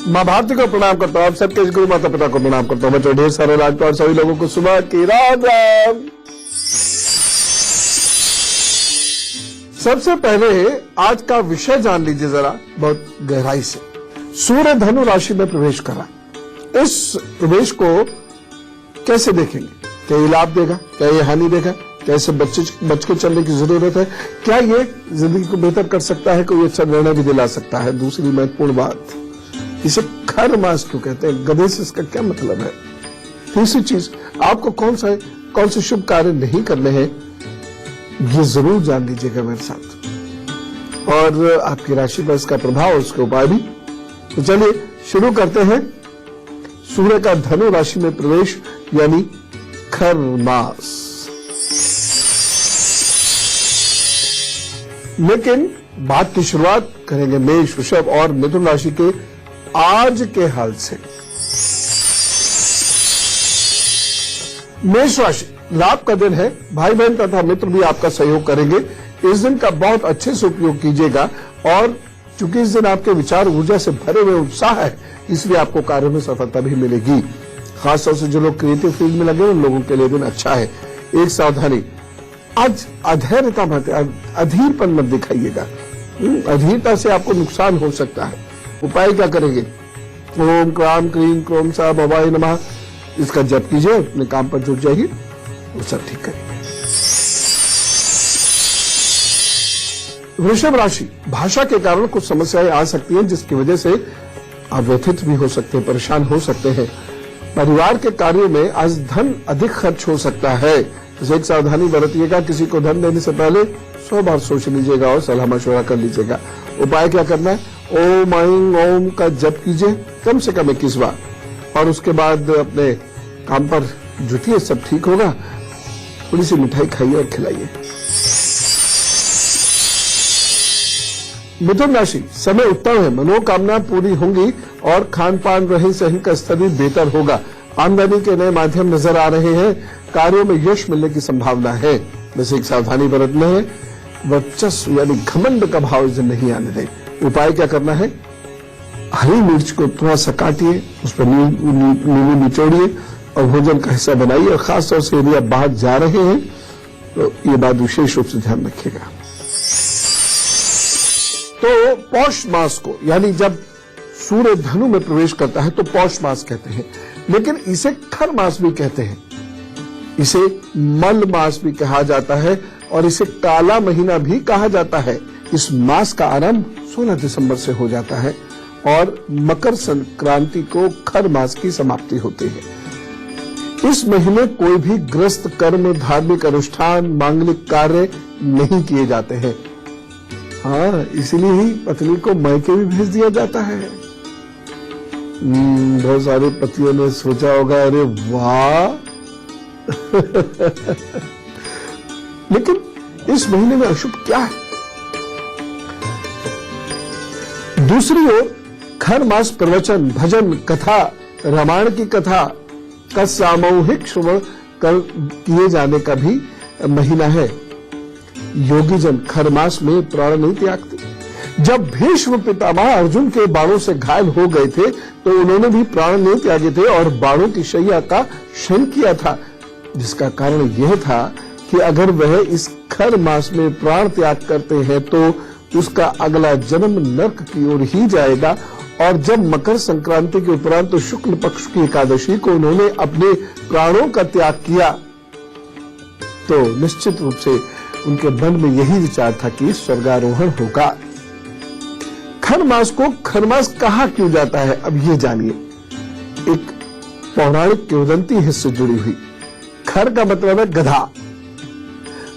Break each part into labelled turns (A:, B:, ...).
A: माँ भारती को प्रणाम करता हूँ, आप सबके गुरु माता पिता को प्रणाम करता हूँ। बच्चों ढेर सारे राजपाल सभी लोगों को सुबह की राम राम। सबसे पहले आज का विषय जान लीजिए जरा बहुत गहराई से। सूर्य धनु राशि में प्रवेश करा, इस प्रवेश को कैसे देखेंगे? क्या ये लाभ देगा, क्या ये हानि देगा, क्या इसे बच के चलने की जरूरत है, क्या ये जिंदगी को बेहतर कर सकता है, कोई अच्छा निर्णय भी दिला सकता है? दूसरी महत्वपूर्ण बात, इसे खर मास क्यों कहते हैं? गधे से इसका क्या मतलब है? तीसरी चीज, आपको कौन से शुभ कार्य नहीं करने हैं, ये जरूर जान लीजिएगा मेरे साथ, और आपकी राशि पर इसका प्रभाव, उसके उपाय भी। तो चलिए शुरू करते हैं। सूर्य का धनु राशि में प्रवेश यानी खर मास। लेकिन बात की शुरुआत करेंगे मेष, वृषभ और मिथुन राशि के आज के हाल से। मेष राशि, लाभ का दिन है, भाई बहन तथा मित्र भी आपका सहयोग करेंगे। इस दिन का बहुत अच्छे से उपयोग कीजिएगा, और चूंकि इस दिन आपके विचार ऊर्जा से भरे हुए उत्साह है, इसलिए आपको कार्य में सफलता भी मिलेगी। खासतौर से जो लोग क्रिएटिव फील्ड में लगे उन लोगों के लिए दिन अच्छा है। एक सावधानी, आज अधैर्यता मत, अधीरपन मत दिखाइएगा। अधीरता से आपको नुकसान हो सकता है। उपाय क्या करेंगे? ओम क्राम क्रीम क्रोम सा भवाय नमः, इसका जप कीजिए, अपने काम पर जुट जाइए, वो सब ठीक करेंगे। वृषभ राशि, भाषा के कारण कुछ समस्याएं आ सकती हैं, जिसकी वजह से आप व्यथित भी हो सकते हैं, परेशान हो सकते हैं। परिवार के कार्यों में आज धन अधिक खर्च हो सकता है, इसे एक सावधानी बरतिएगा। किसी को धन देने से पहले 100 बार सोच लीजिएगा और सलाह मशवरा कर लीजिएगा। उपाय क्या करना है? ओम ऐं ओम का जप कीजिए कम से कम 21 बार, और उसके बाद अपने काम पर जुटिए, सब ठीक होगा। थोड़ी सी मिठाई खाइए और खिलाइए। मिथुन राशि, समय उत्तम है, मनोकामना पूरी होंगी और खान पान रही सही का स्थिति बेहतर होगा। आमदनी के नए माध्यम नजर आ रहे हैं, कार्यों में यश मिलने की संभावना है। वैसे एक सावधानी बरतना है, वर्चस्व यानी घमंड का भाव इसे नहीं आने दें। उपाय क्या करना है? हरी मिर्च को थोड़ा सा काटिए, उस पर नींबू निचोड़िए और भोजन का हिस्सा बनाइए। और खासतौर से यदि आप बाहर जा रहे हैं तो ये बात विशेष रूप से ध्यान रखिएगा। तो पौष मास को, यानी जब सूर्य धनु में प्रवेश करता है तो पौष मास कहते हैं, लेकिन इसे खर मास भी कहते हैं, इसे मल मास भी कहा जाता है, और इसे काला महीना भी कहा जाता है। इस मास का आरंभ 16 दिसंबर से हो जाता है और मकर संक्रांति को खर मास की समाप्ति होती है। इस महीने कोई भी गृहस्थ कर्म, धार्मिक अनुष्ठान, मांगलिक कार्य नहीं किए जाते हैं। हाँ, इसलिए ही पत्नी को मायके भी भेज दिया जाता है। बहुत सारे पतियों ने सोचा होगा, अरे वाह लेकिन इस महीने में अशुभ क्या है? दूसरी ओर खर मास प्रवचन, भजन, कथा, रामायण की कथा का सामूहिक श्रवण किए जाने का भी महीना है। योगीजन खर मास में प्राण नहीं त्यागते। जब भीष्म पितामह अर्जुन के बाणों से घायल हो गए थे तो उन्होंने भी प्राण नहीं त्यागे थे और बाणों की शैया का शयन किया था, जिसका कारण यह था कि अगर वह इस खर मास में प्राण त्याग करते हैं तो उसका अगला जन्म नरक की ओर ही जाएगा। और जब मकर संक्रांति के उपरांत तो शुक्ल पक्ष की एकादशी को उन्होंने अपने प्राणों का त्याग किया, तो निश्चित रूप से उनके मन में यही विचार था कि स्वर्गारोहण होगा। खर मास को खर मास कहा क्यों जाता है, अब ये जानिए। एक पौराणिक किंवदंती है इससे जुड़ी हुई। खर का मतलब है गधा।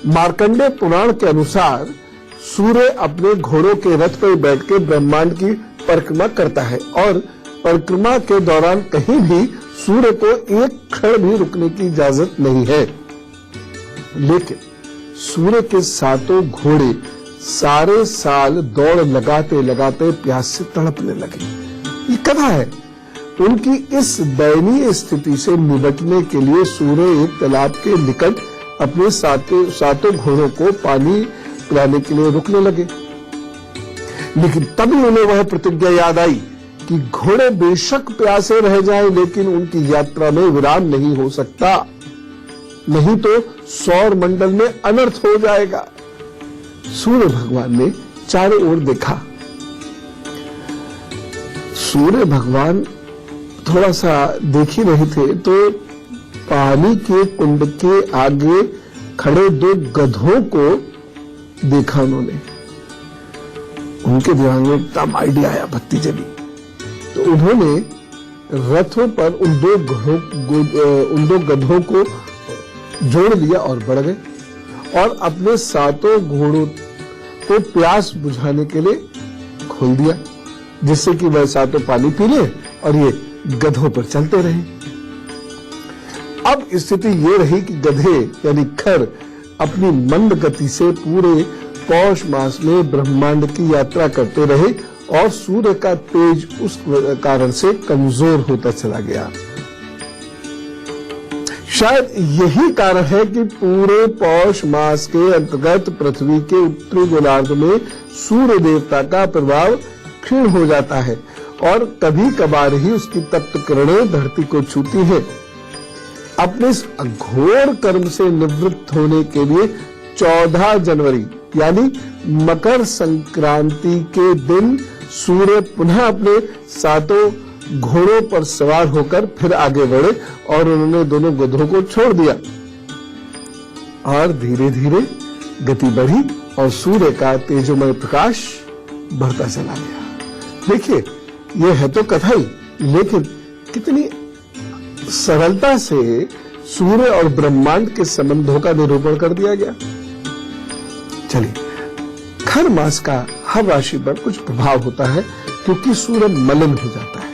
A: मार्कंडेय पुराण के अनुसार सूर्य अपने घोड़ों के रथ पर बैठ के ब्रह्मांड की परिक्रमा करता है, और परिक्रमा के दौरान कहीं भी सूर्य को एक क्षण भी रुकने की इजाजत नहीं है। लेकिन सूर्य के सातों घोड़े सारे साल दौड़ लगाते लगाते प्यास से तड़पने लगे। ये कथा है। उनकी इस दयनीय स्थिति से निपटने के लिए सूर्य एक तालाब के निकट अपने सातों घोड़ों को पानी पिलाने के लिए रुकने लगे। लेकिन तभी उन्हें वह प्रतिज्ञा याद आई कि घोड़े बेशक प्यासे रह जाएं, लेकिन उनकी यात्रा में विराम नहीं हो सकता, नहीं तो सौर मंडल में अनर्थ हो जाएगा। सूर्य भगवान ने चारों ओर देखा। सूर्य भगवान थोड़ा सा देख ही रहे थे तो पानी के कुंड के आगे खड़े 2 गधों को देखा उन्होंने। उनके दिमाग में एकदम आइडिया आया, बत्ती जली। तो उन्होंने रथों पर उन दो गधों को जोड़ लिया और बढ़ गए और अपने 7 घोड़ों को प्यास बुझाने के लिए खोल दिया, जिससे कि वह 7 पानी पी ले और ये गधों पर चलते रहे। अब स्थिति ये रही कि गधे यानी खर अपनी मंद गति से पूरे पौष मास में ब्रह्मांड की यात्रा करते रहे और सूर्य का तेज उस कारण से कमजोर होता चला गया। शायद यही कारण है कि पूरे पौष मास के अंतर्गत पृथ्वी के उत्तरी गोलार्ध में सूर्य देवता का प्रभाव क्षीण हो जाता है और कभी कभार ही उसकी तप्त किरणें धरती को छूती हैं। अपने इस घोर कर्म से निवृत्त होने के लिए 14 जनवरी यानी मकर संक्रांति के दिन सूर्य पुनः अपने 7 घोड़ों पर सवार होकर फिर आगे बढ़े और उन्होंने दोनों गधों को छोड़ दिया और धीरे धीरे गति बढ़ी और सूर्य का तेजोमय प्रकाश बढ़ता चला गया। देखिए, यह है तो कथा ही, लेकिन कितनी सरलता से सूर्य और ब्रह्मांड के संबंधों का निरूपण कर दिया गया। चलिए, खर मास का हर राशि पर कुछ प्रभाव होता है क्योंकि सूर्य मलिन हो जाता है,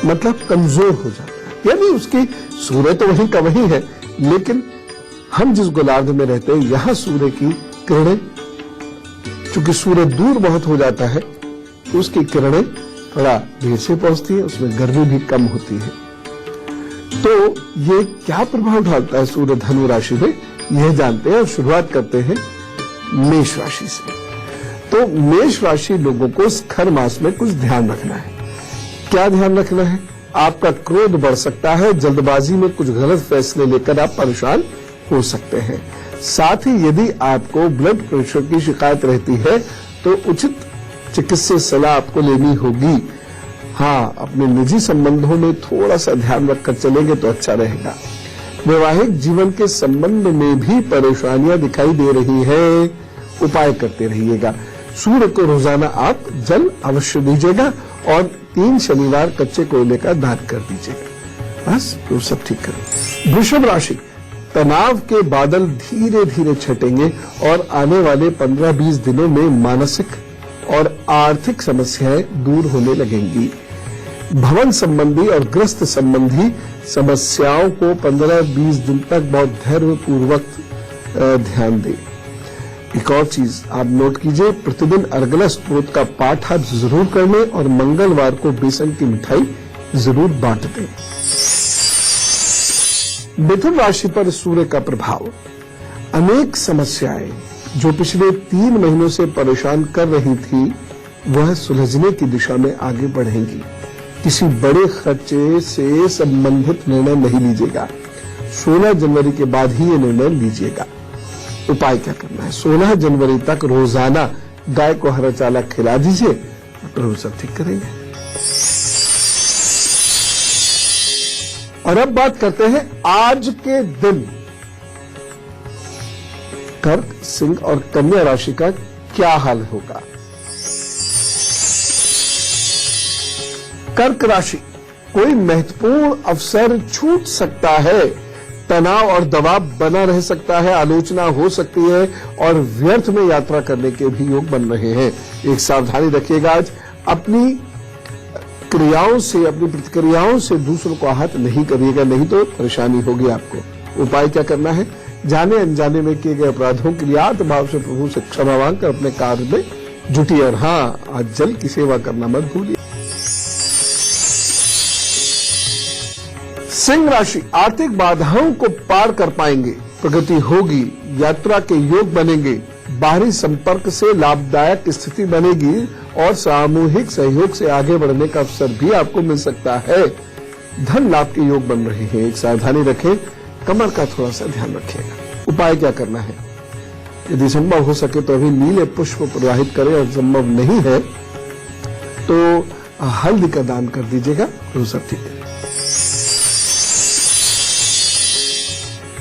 A: मतलब कमजोर हो जाता है, यानी उसकी सूर्य तो वहीं का वहीं है, लेकिन हम जिस गोलार्ध में रहते हैं यहां सूर्य की किरणें, चूंकि सूर्य दूर बहुत हो जाता है तो उसकी किरणें थोड़ा देर से पहुंचती है, उसमें गर्मी भी कम होती है। तो ये क्या प्रभाव डालता है सूर्य धनु राशि में, यह जानते हैं और शुरुआत करते हैं मेष राशि से। तो मेष राशि लोगों को इस खर मास में कुछ ध्यान रखना है। क्या ध्यान रखना है? आपका क्रोध बढ़ सकता है, जल्दबाजी में कुछ गलत फैसले लेकर आप परेशान हो सकते हैं। साथ ही यदि आपको ब्लड प्रेशर की शिकायत रहती है तो उचित चिकित्सीय सलाह आपको लेनी होगी। हाँ, अपने निजी संबंधों में थोड़ा सा ध्यान रखकर चलेंगे तो अच्छा रहेगा। वैवाहिक जीवन के संबंध में भी परेशानियां दिखाई दे रही है, उपाय करते रहिएगा। सूर्य को रोजाना आप जल अवश्य दीजिएगा और 3 शनिवार कच्चे कोयले का दान कर दीजिएगा, बस तो सब ठीक करो। वृषभ राशि, तनाव के बादल धीरे धीरे छटेंगे और आने वाले 15-20 दिनों में मानसिक और आर्थिक समस्याएं दूर होने लगेंगी। भवन संबंधी और ग्रस्त संबंधी समस्याओं को 15-20 दिन तक बहुत धैर्य पूर्वक ध्यान दें। एक और चीज आप नोट कीजिए, प्रतिदिन अर्गला स्तोत्र का पाठ आप जरूर कर लें और मंगलवार को बेसन की मिठाई जरूर बांट दें। मिथुन राशि पर सूर्य का प्रभाव, अनेक समस्याएं जो पिछले 3 महीनों से परेशान कर रही थी वह सुलझने की दिशा में आगे बढ़ेंगी। किसी बड़े खर्चे से संबंधित निर्णय नहीं लीजिएगा। 16 जनवरी के बाद ही ये निर्णय लीजिएगा। उपाय क्या करना है? 16 जनवरी तक रोजाना गाय को हरा चारा खिला दीजिए, प्रभु सब ठीक करेंगे। और अब बात करते हैं आज के दिन कर्क, सिंह और कन्या राशि का क्या हाल होगा। कर्क राशि, कोई महत्वपूर्ण अवसर छूट सकता है, तनाव और दबाव बना रह सकता है, आलोचना हो सकती है और व्यर्थ में यात्रा करने के भी योग बन रहे हैं। एक सावधानी रखिएगा, आज अपनी क्रियाओं से, अपनी प्रतिक्रियाओं से दूसरों को आहत नहीं करिएगा, नहीं तो परेशानी होगी आपको। उपाय क्या करना है? जाने अनजाने में किए गए अपराधों के लिए आत्मभाव से प्रभु से क्षमा मांगकर अपने कार्य में जुटिए। और हाँ, आज जल की सेवा करना मत भूलिए। सिंह राशि, आर्थिक बाधाओं को पार कर पाएंगे, प्रगति होगी, यात्रा के योग बनेंगे, बाहरी संपर्क से लाभदायक स्थिति बनेगी और सामूहिक सहयोग से आगे बढ़ने का अवसर भी आपको मिल सकता है। धन लाभ के योग बन रहे हैं। एक सावधानी रखें, कमर का थोड़ा सा ध्यान रखिएगा। उपाय क्या करना है? यदि संभव हो सके तो अभी नीले पुष्प प्रवाहित करें और संभव नहीं है तो हल्दी का दान कर दीजिएगा, तो सब ठीक है।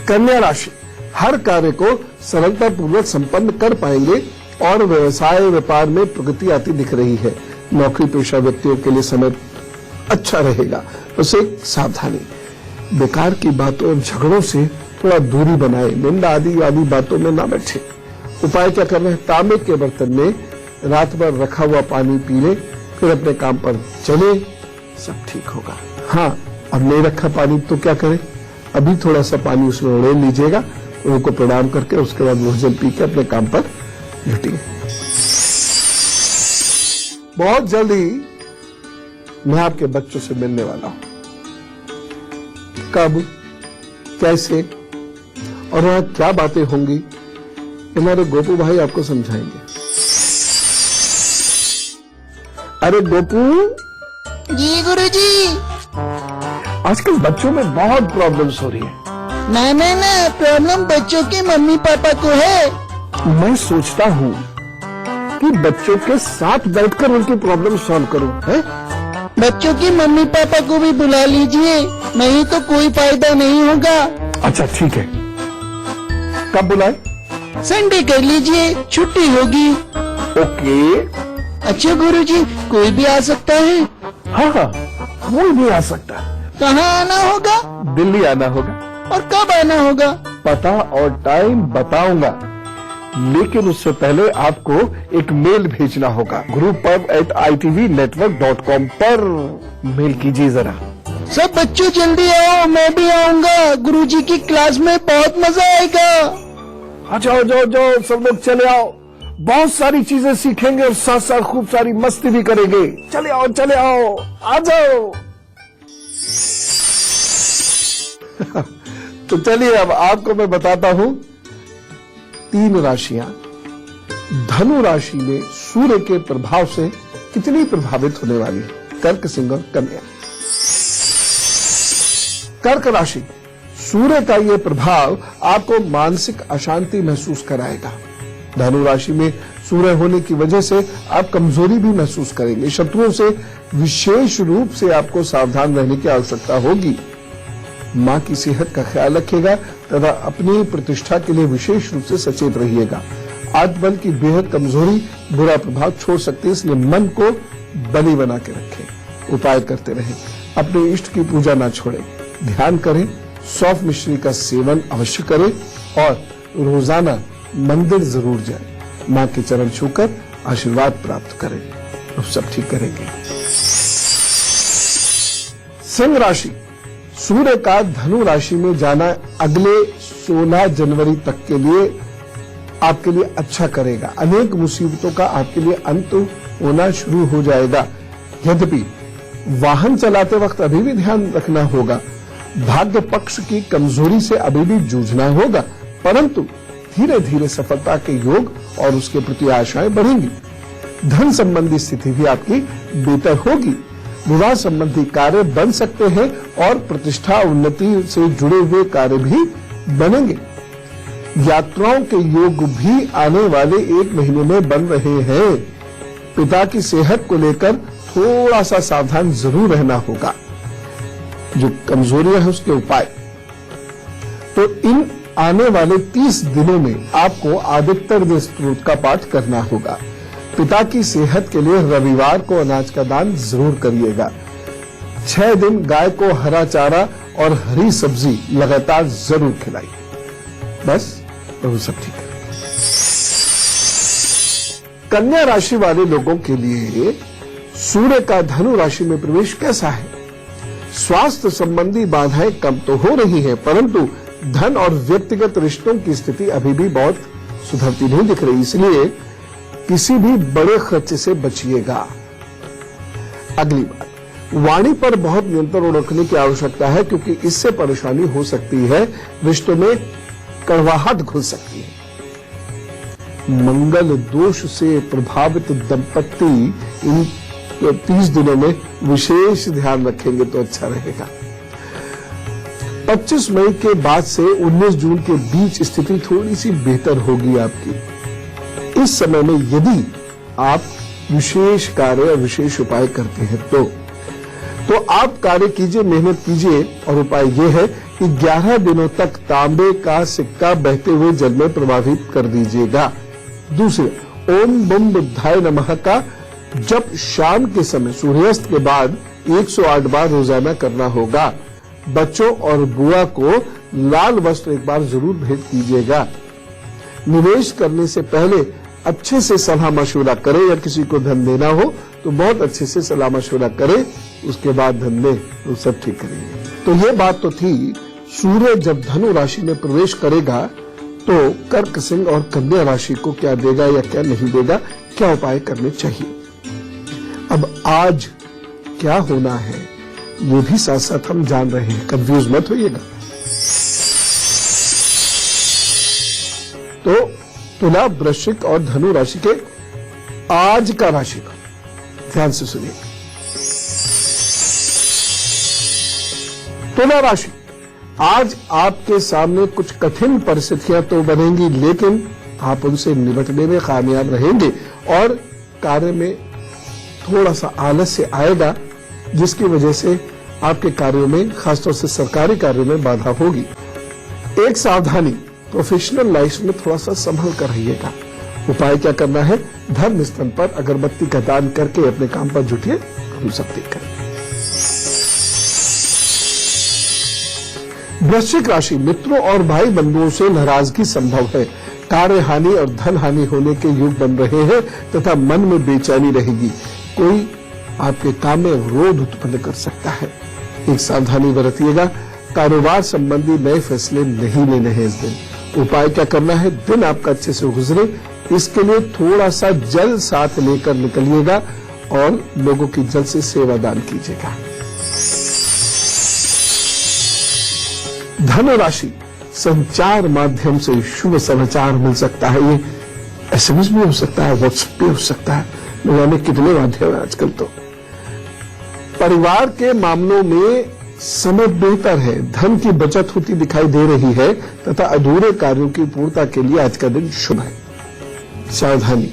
A: कन्या राशि, हर कार्य को सरलता पूर्वक संपन्न कर पाएंगे और व्यवसाय व्यापार में प्रगति आती दिख रही है। नौकरी पेशा व्यक्तियों के लिए समय अच्छा रहेगा। बस एक सावधानी, बेकार की बातों और झगड़ों से थोड़ा दूरी बनाए, निंदा आदि बातों में ना बैठे। उपाय क्या करना है? तांबे के बर्तन में रात भर रखा हुआ पानी पी ले, फिर अपने काम पर चले, सब ठीक होगा। हाँ, अब नहीं रखा पानी तो क्या करें? अभी थोड़ा सा पानी उसमें उड़ेल लीजिएगा, उनको प्रणाम करके उसके बाद भोजन पी के अपने काम पर जुटिए। बहुत जल्दी मैं आपके बच्चों से मिलने वाला हूं। कब, कैसे और वहां क्या बातें होंगी, हमारे गोपू भाई आपको समझाएंगे। अरे गोपू
B: जी गुरुजी।
A: आजकल बच्चों में बहुत प्रॉब्लम्स हो रही है।
B: ना प्रॉब्लम बच्चों के मम्मी पापा को है।
A: मैं सोचता हूँ कि बच्चों के साथ बैठकर उनकी प्रॉब्लम सॉल्व करूं, है?
B: बच्चों के मम्मी पापा को भी बुला लीजिए, नहीं तो कोई फायदा नहीं होगा।
A: अच्छा ठीक है, कब बुलाए?
B: संडे कर लीजिए, छुट्टी होगी।
A: ओके।
B: अच्छा गुरुजी, कोई भी आ सकता है?
A: हाँ, कोई भी आ सकता है।
B: कहाँ आना होगा?
A: दिल्ली आना होगा।
B: और कब आना होगा?
A: पता और टाइम बताऊंगा, लेकिन उससे पहले आपको एक मेल भेजना होगा। groupup@itvnetwork.com पर मेल कीजिए जरा।
B: सब बच्चों जल्दी आओ, मैं भी आऊंगा। गुरुजी की क्लास में बहुत मजा आएगा।
A: अच्छा जाओ सब लोग चले आओ, बहुत सारी चीजें सीखेंगे और साथ साथ खूब सारी मस्ती भी करेंगे। चले आओ, आ जाओ। तो चलिए अब आपको मैं बताता हूं 3 राशियां धनु राशि में सूर्य के प्रभाव से कितनी प्रभावित होने वाली है। कर्क, सिंह और कन्या। कर्क राशि, सूर्य का यह प्रभाव आपको मानसिक अशांति महसूस कराएगा। धनु राशि में सूर्य होने की वजह से आप कमजोरी भी महसूस करेंगे। शत्रुओं से विशेष रूप से आपको सावधान रहने की आवश्यकता होगी। मां की सेहत का ख्याल रखिएगा तथा अपनी प्रतिष्ठा के लिए विशेष रूप से सचेत रहिएगा। आत्मबल की बेहद कमजोरी बुरा प्रभाव छोड़ सकती है, इसलिए मन को बली बना के रखें। उपाय करते रहें, अपने इष्ट की पूजा ना छोड़ें, ध्यान करें, सौंफ मिश्री का सेवन अवश्य करें और रोजाना मंदिर जरूर जाएं। मां के चरण छूकर आशीर्वाद प्राप्त करें, तो सब ठीक करेंगे। सिंह राशि, सूर्य का धनु राशि में जाना अगले 16 जनवरी तक के लिए आपके लिए अच्छा करेगा। अनेक मुसीबतों का आपके लिए अंत होना शुरू हो जाएगा। यद्यपि वाहन चलाते वक्त अभी भी ध्यान रखना होगा। भाग्य पक्ष की कमजोरी से अभी भी जूझना होगा, परंतु धीरे धीरे सफलता के योग और उसके प्रति आशाएं बढ़ेंगी। धन संबंधी स्थिति भी आपकी बेहतर होगी। विवाह संबंधी कार्य बन सकते हैं और प्रतिष्ठा उन्नति से जुड़े हुए कार्य भी बनेंगे। यात्राओं के योग भी आने वाले 1 महीने में बन रहे हैं। पिता की सेहत को लेकर थोड़ा सा सावधान जरूर रहना होगा। जो कमजोरियां हैं उसके उपाय, तो इन आने वाले 30 दिनों में आपको आदित्य स्तोत्र का पाठ करना होगा। पिता की सेहत के लिए रविवार को अनाज का दान जरूर करिएगा। 6 दिन गाय को हरा चारा और हरी सब्जी लगातार जरूर खिलाइए। बस प्रभु सब ठीक है। कन्या राशि वाले लोगों के लिए सूर्य का धनु राशि में प्रवेश कैसा है? स्वास्थ्य संबंधी बाधाएं कम तो हो रही हैं, परंतु धन और व्यक्तिगत रिश्तों की स्थिति अभी भी बहुत सुधरती नहीं दिख रही, इसलिए किसी भी बड़े खर्चे से बचिएगा। अगली बात, वाणी पर बहुत नियंत्रण रखने की आवश्यकता है, क्योंकि इससे परेशानी हो सकती है। रिश्तों में कड़वाहट घुल सकती है। मंगल दोष से प्रभावित दंपत्ति इन 30 दिनों में विशेष ध्यान रखेंगे तो अच्छा रहेगा। 25 मई के बाद से 19 जून के बीच स्थिति थोड़ी सी बेहतर होगी आपकी। इस समय में यदि आप विशेष कार्य और विशेष उपाय करते हैं तो आप कार्य कीजिए, मेहनत कीजिए। और उपाय यह है कि 11 दिनों तक तांबे का सिक्का बहते हुए जल में प्रवाहित कर दीजिएगा। दूसरे, ओम बम बुद्धाय नमः का जब शाम के समय सूर्यास्त के बाद 108 बार रोजाना करना होगा। बच्चों और बुआ को लाल वस्त्र एक बार जरूर भेंट कीजिएगा। निवेश करने से पहले अच्छे से सलाह मशवरा करें, या किसी को धन देना हो तो बहुत अच्छे से सलाह मशवरा करें, उसके बाद धन दें तो सब ठीक करेंगे। तो ये बात तो थी, सूर्य जब धनु राशि में प्रवेश करेगा तो कर्क, सिंह और कन्या राशि को क्या देगा या क्या नहीं देगा, क्या उपाय करने चाहिए। अब आज क्या होना है ये भी साथ साथ हम जान रहे हैं, कंफ्यूज मत होइएगा। तो तुला, वृश्चिक और धनु राशि के आज का राशिफल ध्यान से सुनिए। तुला राशि, आज आपके सामने कुछ कठिन परिस्थितियां तो बनेंगी, लेकिन आप उनसे निपटने में कामयाब रहेंगे और कार्य में थोड़ा सा आलस्य आएगा, जिसकी वजह से आपके कार्यों में, खासतौर से सरकारी कार्यों में बाधा होगी। एक सावधानी, प्रोफेशनल लाइफ में थोड़ा सा संभल कर रहिएगा। उपाय क्या करना है, धर्म स्थल पर अगरबत्ती का दान करके अपने काम पर जुटिए, हम सब ठीक करें। वृश्चिक राशि, मित्रों और भाई बंधुओं से नाराजगी संभव है। कार्य हानि और धन हानि होने के योग बन रहे हैं तथा मन में बेचैनी रहेगी। कोई आपके काम में विरोध उत्पन्न कर सकता है। एक सावधानी बरतिएगा, कारोबार संबंधी नए फैसले नहीं लेने हैं इस दिन। उपाय क्या करना है, दिन आपका अच्छे से गुजरे, इसके लिए थोड़ा सा जल साथ लेकर निकलिएगा और लोगों की जल से सेवादान कीजिएगा। धनु राशि, संचार माध्यम से शुभ समाचार मिल सकता है। ये एसएमएस भी हो सकता है, व्हाट्सएप भी हो सकता है, मिलाने कितने माध्यम है आजकल। तो परिवार के मामलों में समय बेहतर है, धन की बचत होती दिखाई दे रही है तथा अधूरे कार्यों की पूर्णता के लिए आज का दिन शुभ है। सावधानी,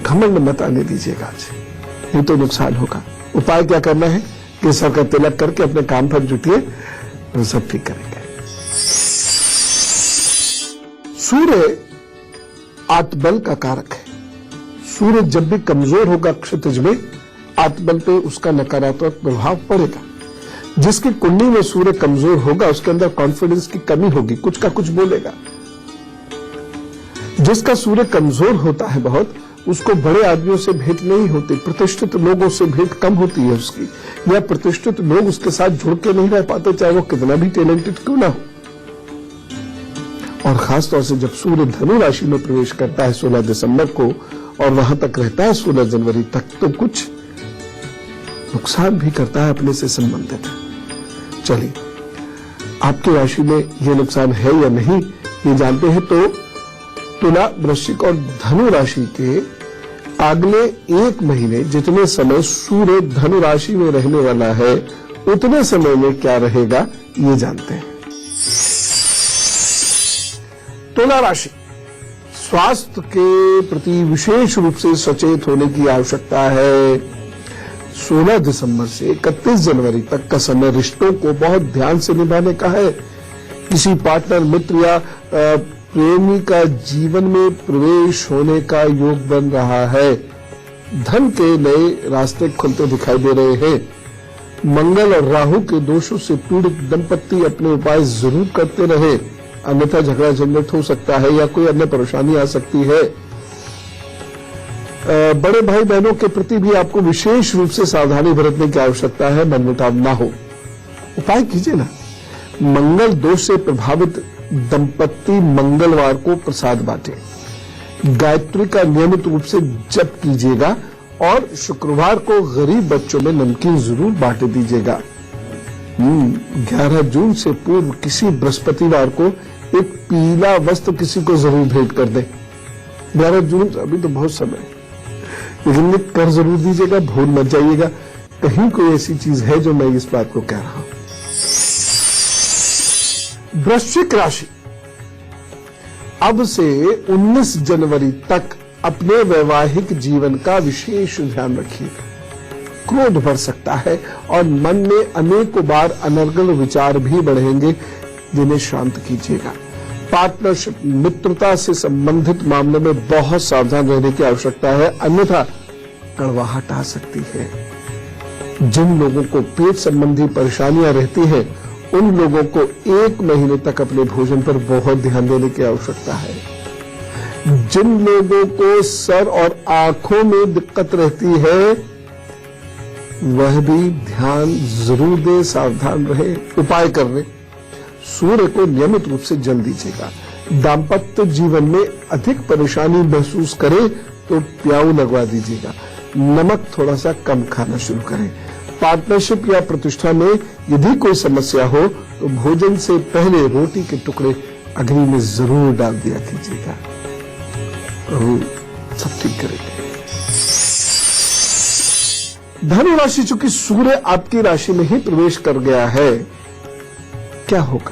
A: घमंड मत आने दीजिएगा आज, नहीं तो नुकसान होगा। उपाय क्या करना है, केसर का तिलक करके अपने काम पर जुटिए, वो सब ठीक करेंगे। सूर्य आत्मबल का कारक है। सूर्य जब भी कमजोर होगा क्षितिज में, आत्मबल पे उसका नकारात्मक प्रभाव पड़ेगा। जिसकी कुंडली में सूर्य कमजोर होगा उसके अंदर कॉन्फिडेंस की कमी होगी, कुछ का कुछ बोलेगा। जिसका सूर्य कमजोर होता है बहुत, उसको बड़े आदमियों से भेंट नहीं होती, प्रतिष्ठित लोगों से भेंट कम होती है उसकी, या प्रतिष्ठित लोग उसके साथ जुड़ के नहीं रह पाते, चाहे वो कितना भी टैलेंटेड क्यों ना हो। और खासतौर से जब सूर्य धनु राशि में प्रवेश करता है 16 दिसंबर को और वहां तक रहता है 16 जनवरी तक, तो कुछ नुकसान भी करता है अपने से संबंधित। चलिए, आपकी राशि में यह नुकसान है या नहीं ये जानते हैं। तो तुला, वृश्चिक और धनु राशि के अगले 1 महीने जितने समय सूर्य धनु राशि में रहने वाला है, उतने समय में क्या रहेगा ये जानते हैं। तुला राशि, स्वास्थ्य के प्रति विशेष रूप से सचेत होने की आवश्यकता है। 16 दिसंबर से 31 जनवरी तक का समय रिश्तों को बहुत ध्यान से निभाने का है। किसी पार्टनर, मित्र या प्रेमी का जीवन में प्रवेश होने का योग बन रहा है। धन के नए रास्ते खुलते दिखाई दे रहे हैं। मंगल और राहु के दोषों से पीड़ित दंपत्ति अपने उपाय जरूर करते रहे, अन्यथा झगड़ा झंझट हो सकता है या कोई अन्य परेशानी आ सकती है। बड़े भाई बहनों के प्रति भी आपको विशेष रूप से सावधानी बरतने की आवश्यकता है, मनमुटाव ना हो। उपाय कीजिए ना। मंगल दोष से प्रभावित दंपत्ति मंगलवार को प्रसाद बांटे, गायत्री का नियमित रूप से जप कीजिएगा और शुक्रवार को गरीब बच्चों में नमकीन जरूर बांट दीजिएगा। 11 जून से पूर्व किसी बृहस्पतिवार को एक पीला वस्त्र किसी को जरूर भेंट कर दें। 11 जून अभी तो बहुत समय है, लेकिन ये कर जरूर दीजिएगा, भूल मत जाइएगा। कहीं कोई ऐसी चीज है जो मैं इस बात को कह रहा हूं। वृश्चिक राशि, अब से 19 जनवरी तक अपने वैवाहिक जीवन का विशेष ध्यान रखिएगा। क्रोध बढ़ सकता है और मन में अनेकों बार अनर्गल विचार भी बढ़ेंगे, जिन्हें शांत कीजिएगा। पार्टनरशिप, मित्रता से संबंधित मामलों में बहुत सावधान रहने की आवश्यकता है, अन्यथा कड़वाहट आ सकती है। जिन लोगों को पेट संबंधी परेशानियां रहती हैं, उन लोगों को 1 महीने तक अपने भोजन पर बहुत ध्यान देने की आवश्यकता है। जिन लोगों को सर और आंखों में दिक्कत रहती है, वह भी ध्यान जरूर दे, सावधान रहे, उपाय कर ले। सूर्य को नियमित रूप से जल दीजिएगा। दाम्पत्य जीवन में अधिक परेशानी महसूस करें तो प्याऊ लगवा दीजिएगा। नमक थोड़ा सा कम खाना शुरू करें। पार्टनरशिप या प्रतिष्ठा में यदि कोई समस्या हो तो भोजन से पहले रोटी के टुकड़े अग्नि में जरूर डाल दिया कीजिएगा। प्रभु सब ठीक करेंगे। धनु राशि, चूंकि सूर्य आपकी राशि में ही प्रवेश कर गया है, क्या होगा?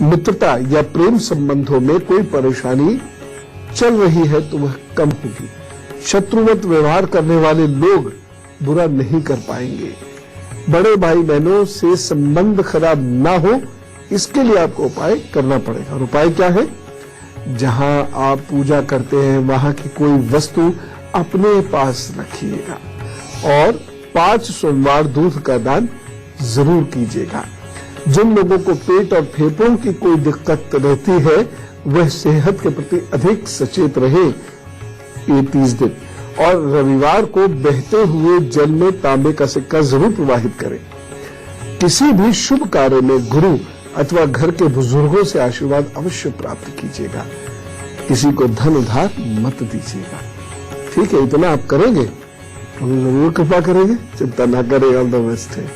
A: मित्रता या प्रेम संबंधों में कोई परेशानी चल रही है तो वह कम होगी। शत्रुवत व्यवहार करने वाले लोग बुरा नहीं कर पाएंगे। बड़े भाई बहनों से संबंध खराब ना हो, इसके लिए आपको उपाय करना पड़ेगा। और उपाय क्या है? जहां आप पूजा करते हैं वहां की कोई वस्तु अपने पास रखिएगा और 5 सोमवार दूध का दान जरूर कीजिएगा। जिन लोगों को पेट और फेफड़ों की कोई दिक्कत रहती है, वह सेहत के प्रति अधिक सचेत रहे ये 30 दिन, और रविवार को बहते हुए जल में तांबे का सिक्का जरूर प्रवाहित करें। किसी भी शुभ कार्य में गुरु अथवा घर के बुजुर्गों से आशीर्वाद अवश्य प्राप्त कीजिएगा। किसी को धन उधार मत दीजिएगा। ठीक है, इतना आप करेंगे तो जरूर कृपा करेंगे, चिंता ना करें। ऑल द बेस्ट है।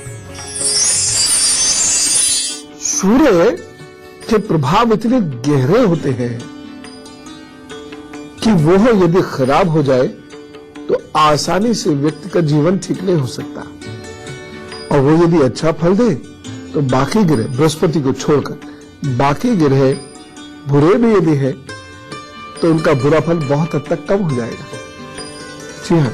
A: सूर्य के प्रभाव इतने गहरे होते हैं कि वह यदि खराब हो जाए तो आसानी से व्यक्ति का जीवन ठीक नहीं हो सकता, और वो यदि अच्छा फल दे तो बाकी ग्रह, बृहस्पति को छोड़कर बाकी ग्रह बुरे भी यदि है तो उनका बुरा फल बहुत हद तक कम हो जाएगा। जी हाँ,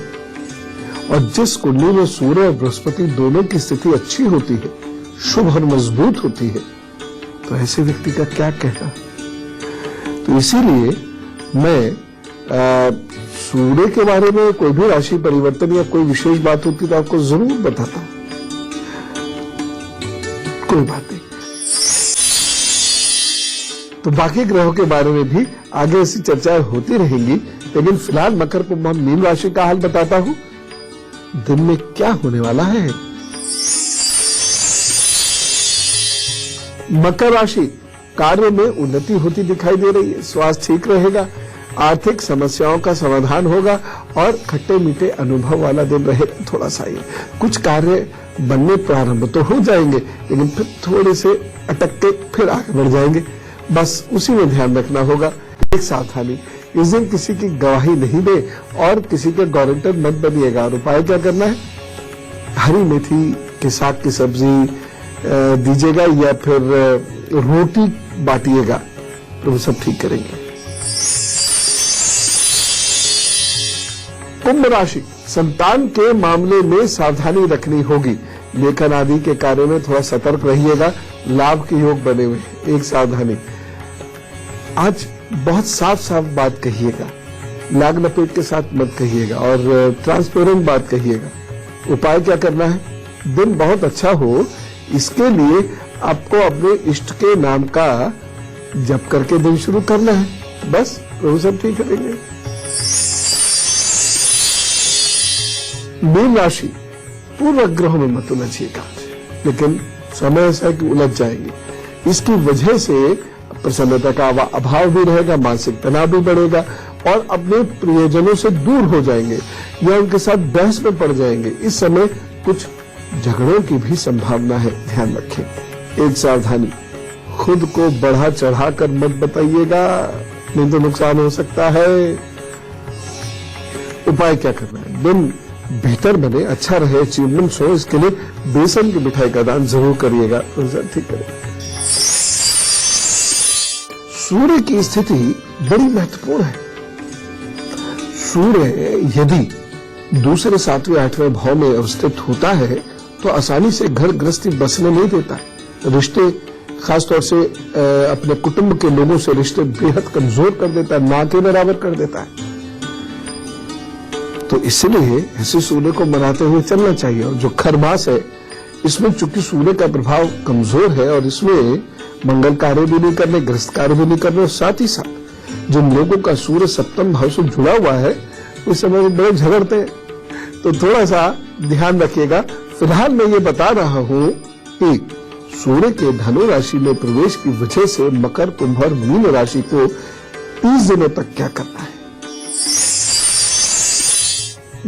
A: और जिस कुंडली में सूर्य और बृहस्पति दोनों की स्थिति अच्छी होती है, शुभ और मजबूत होती है, तो ऐसे व्यक्ति का क्या कहना। तो इसीलिए मैं सूर्य के बारे में कोई भी राशि परिवर्तन या कोई विशेष बात होती तो आपको जरूर बताता हूं। कोई बात नहीं। तो बाकी ग्रहों के बारे में भी आगे ऐसी चर्चाएं होती रहेंगी, लेकिन फिलहाल मकर कुंभ मीन राशि का हाल बताता हूं। दिन में क्या होने वाला है? मकर राशि, कार्य में उन्नति होती दिखाई दे रही है। स्वास्थ्य ठीक रहेगा, आर्थिक समस्याओं का समाधान होगा और खट्टे मीठे अनुभव वाला दिन रहेगा। थोड़ा सा ही कुछ कार्य बनने प्रारंभ तो हो जाएंगे, लेकिन फिर थोड़े से अटक के फिर आगे बढ़ जाएंगे। बस उसी में ध्यान रखना होगा। एक सावधानी, इस दिन किसी की गवाही नहीं दे और किसी के गारंटर मत बनिएगा। और उपाय क्या करना है? हरी मेथी के साग की सब्जी दीजिएगा या फिर रोटी बांटिएगा, तो वो सब ठीक करेंगे। कुंभ राशि, संतान के मामले में सावधानी रखनी होगी। लेखन आदि के कार्य में थोड़ा सतर्क रहिएगा। लाभ के योग बने हुए, एक सावधानी। आज बहुत साफ साफ बात कहिएगा, लाग लपेट के साथ मत कहिएगा और ट्रांसपेरेंट बात कहिएगा। उपाय क्या करना है? दिन बहुत अच्छा हो, इसके लिए आपको अपने इष्ट के नाम का जप करके दिन शुरू करना है। बस वो सब ठीक करेंगे। मीन राशि, पूर्व ग्रहों में मत उलझिएगा, लेकिन समय ऐसा कि उलझ जाएंगे। इसकी वजह से प्रसन्नता का अभाव भी रहेगा, मानसिक तनाव भी बढ़ेगा और अपने प्रियजनों से दूर हो जाएंगे या उनके साथ बहस में पड़ जाएंगे। इस समय कुछ झगड़ों की भी संभावना है, ध्यान रखें। एक सावधानी, खुद को बढ़ा चढ़ाकर मत बताइएगा, नहीं तो नुकसान हो सकता है। उपाय क्या करना है? दिन बेहतर बने, अच्छा रहे, अचीवमेंट्स हो, इसके लिए बेसन की मिठाई का दान जरूर करिएगा, ठीक करें। सूर्य की स्थिति बड़ी महत्वपूर्ण है। सूर्य यदि दूसरे 7वें 8वें भाव में अवस्थित होता है तो आसानी से घर गृहस्थी बसने नहीं देता। रिश्ते, खासतौर से अपने कुटुंब के लोगों से रिश्ते बेहद कमजोर कर देता है, ना के बराबर कर देता है। तो इसलिए ऐसे सूर्य को मनाते हुए चलना चाहिए। और जो खर मास है, इसमें चूंकि सूर्य का प्रभाव कमजोर है और इसमें मंगल कार्य भी नहीं करने, गृहस्थ कार्य भी नहीं करने, और साथ ही साथ जिन लोगों का सूर्य सप्तम भाव से जुड़ा हुआ है उस समय बड़े झगड़ते हैं, तो थोड़ा सा ध्यान रखिएगा। फिलहाल मैं ये बता रहा हूं कि सूर्य के धनु राशि में प्रवेश की वजह से मकर, कुंभ और मीन राशि को 30 दिनों तक क्या करना है।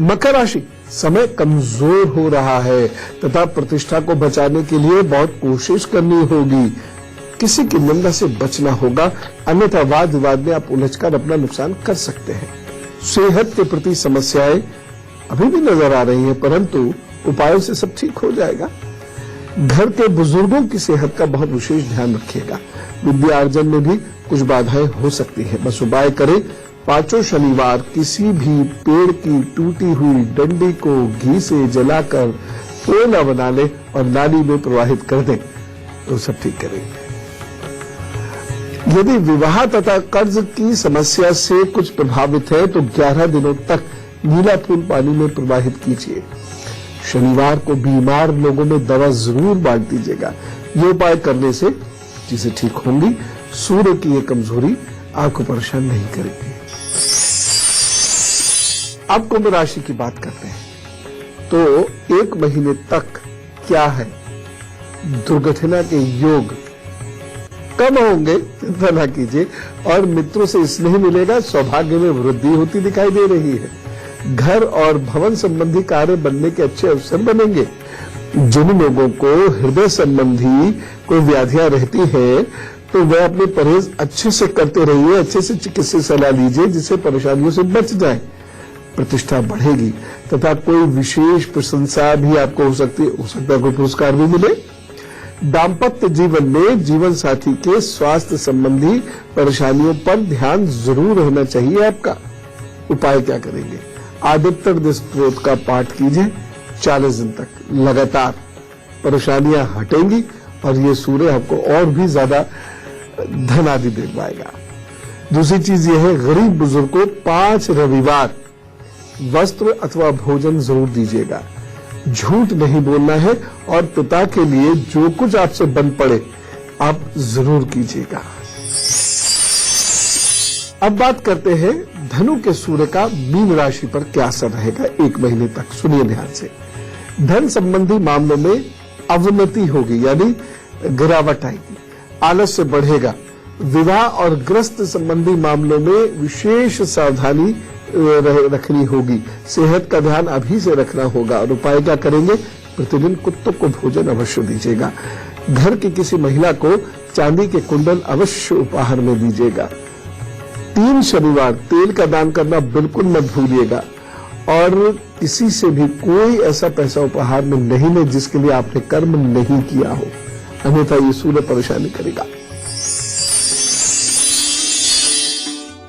A: मकर राशि, समय कमजोर हो रहा है तथा प्रतिष्ठा को बचाने के लिए बहुत कोशिश करनी होगी। किसी की निंदा से बचना होगा, अन्यथा वाद विवाद में आप उलझकर अपना नुकसान कर सकते हैं। सेहत के प्रति समस्याएं अभी भी नजर आ रही हैं, परंतु उपायों से सब ठीक हो जाएगा। घर के बुजुर्गों की सेहत का बहुत विशेष ध्यान रखिएगा। विद्या अर्जन में भी कुछ बाधाएं हो सकती है, बस उपाय करें। 5 शनिवार किसी भी पेड़ की टूटी हुई डंडी को घी से जलाकर पोला बना ले और नाली में प्रवाहित कर दें, तो सब ठीक करेंगे। यदि विवाह तथा कर्ज की समस्या से कुछ प्रभावित है तो 11 दिनों तक नीला फूल पानी में प्रवाहित कीजिए। शनिवार को बीमार लोगों में दवा जरूर बांट दीजिएगा। ये उपाय करने से चीजें ठीक होंगी। सूर्य की ये कमजोरी आपको परेशान नहीं करेगी। अब कुंभ राशि की बात करते हैं तो 1 महीने तक क्या है, दुर्घटना के योग कम होंगे, चिंता न कीजिए, और मित्रों से स्नेह मिलेगा। सौभाग्य में वृद्धि होती दिखाई दे रही है। घर और भवन संबंधी कार्य बनने के अच्छे अवसर बनेंगे। जिन लोगों को हृदय संबंधी कोई व्याधियां रहती है तो वह अपने परहेज अच्छे से करते रहिए, अच्छे से चिकित्सक सलाह लीजिए जिससे परेशानियों से बच जाए। प्रतिष्ठा बढ़ेगी तथा कोई विशेष प्रशंसा भी आपको हो सकता है कोई पुरस्कार भी मिले। दाम्पत्य जीवन में जीवन साथी के स्वास्थ्य संबंधी परेशानियों पर ध्यान जरूर रहना चाहिए आपका। उपाय क्या करेंगे? आदित्य स्तोत्र का पाठ कीजिए 40 दिन तक लगातार, परेशानियां हटेंगी और ये सूर्य आपको और भी ज्यादा धन आदि दे पाएगा। दूसरी चीज ये है, गरीब बुजुर्ग को 5 रविवार वस्त्र अथवा भोजन जरूर दीजिएगा। झूठ नहीं बोलना है और पिता के लिए जो कुछ आपसे बन पड़े आप जरूर कीजिएगा। अब बात करते हैं धनु के सूर्य का मीन राशि पर क्या असर रहेगा 1 महीने तक। सुनिए ध्यान से। धन संबंधी मामलों में अवनति होगी, यानी गिरावट आएगी, आलस्य बढ़ेगा। विवाह और गृहस्थ संबंधी मामलों में विशेष सावधानी रखनी होगी। सेहत का ध्यान अभी से रखना होगा। और उपाय क्या करेंगे? प्रतिदिन कुत्तों को भोजन अवश्य दीजिएगा। घर की किसी महिला को चांदी के कुंडल अवश्य उपहार में दीजिएगा। 3 शनिवार तेल का दान करना बिल्कुल मत भूलिएगा। और किसी से भी कोई ऐसा पैसा उपहार में नहीं ले जिसके लिए आपने कर्म नहीं किया हो, अन्यथा ये सूर्य परेशानी करेगा।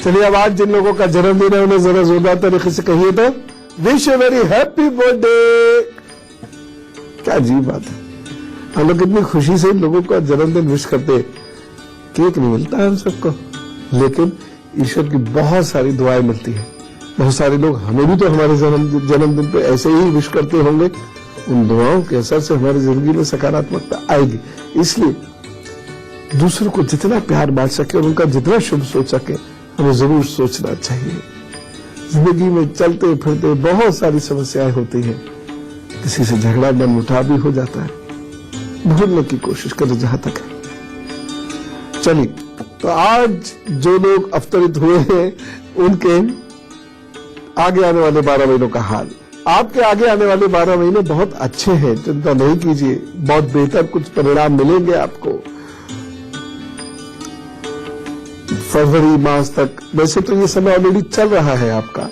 A: चलिए, अब आज जिन लोगों का जन्मदिन है उन्हें जरा जोरदार तरीके से कहिए तो विश वेरी हैप्पी बर्थडे। क्या अजीब बात है, हम लोग कितनी खुशी से लोगों का जन्मदिन विश करते हैं। केक नहीं मिलता है हम सबको, लेकिन ईश्वर की बहुत सारी दुआएं मिलती है। बहुत सारे लोग हमें भी तो हमारे जन्मदिन पे ऐसे ही विश करते होंगे। उन दुआओं के असर से हमारी जिंदगी में सकारात्मकता आएगी। इसलिए दूसरों को जितना प्यार बांट सके और उनका जितना शुभ सोच सके हमें जरूर सोचना चाहिए। जिंदगी में चलते फिरते बहुत सारी समस्याएं होती हैं, किसी से झगड़ा मनमुटाव भी हो जाता है। भूलने की कोशिश करें जहां तक है। चलिए, तो आज जो लोग अवतरित हुए हैं उनके आगे आने वाले 12 महीनों का हाल। आपके आगे आने वाले 12 महीने बहुत अच्छे हैं, चिंता नहीं कीजिए। बहुत बेहतर कुछ परिणाम मिलेंगे आपको। फरवरी मास तक, वैसे तो ये समय ऑलरेडी चल रहा है आपका,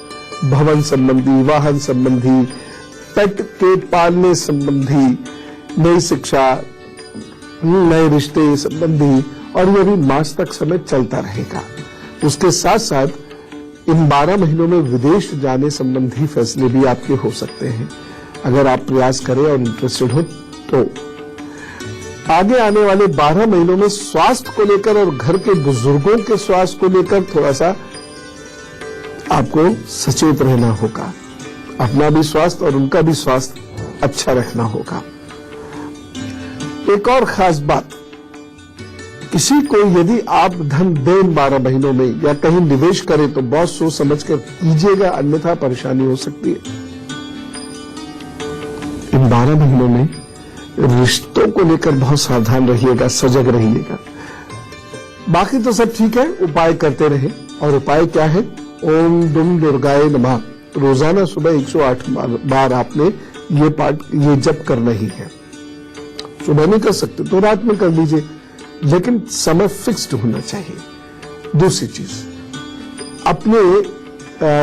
A: भवन संबंधी, वाहन संबंधी, पेट के पालने संबंधी, नई शिक्षा, नए रिश्ते संबंधी, और ये भी मार्च तक समय चलता रहेगा। उसके साथ साथ इन 12 महीनों में विदेश जाने संबंधी फैसले भी आपके हो सकते हैं, अगर आप प्रयास करें और इंटरेस्टेड हो तो। आगे आने वाले 12 महीनों में स्वास्थ्य को लेकर और घर के बुजुर्गों के स्वास्थ्य को लेकर थोड़ा सा आपको सचेत रहना होगा। अपना भी स्वास्थ्य और उनका भी स्वास्थ्य अच्छा रखना होगा। एक और खास बात, किसी को यदि आप धन दें 12 महीनों में या कहीं निवेश करें तो बहुत सोच समझ कर कीजिएगा, अन्यथा परेशानी हो सकती है। इन 12 महीनों में रिश्तों को लेकर बहुत सावधान रहिएगा, सजग रहिएगा। बाकी तो सब ठीक है, उपाय करते रहे। और उपाय क्या है? ओम दुम दुर्गाय नमः रोजाना सुबह 108 बार आपने ये जप करना ही है। सुबह नहीं कर सकते तो रात में कर लीजिए, लेकिन समय फिक्स्ड होना चाहिए। दूसरी चीज, अपने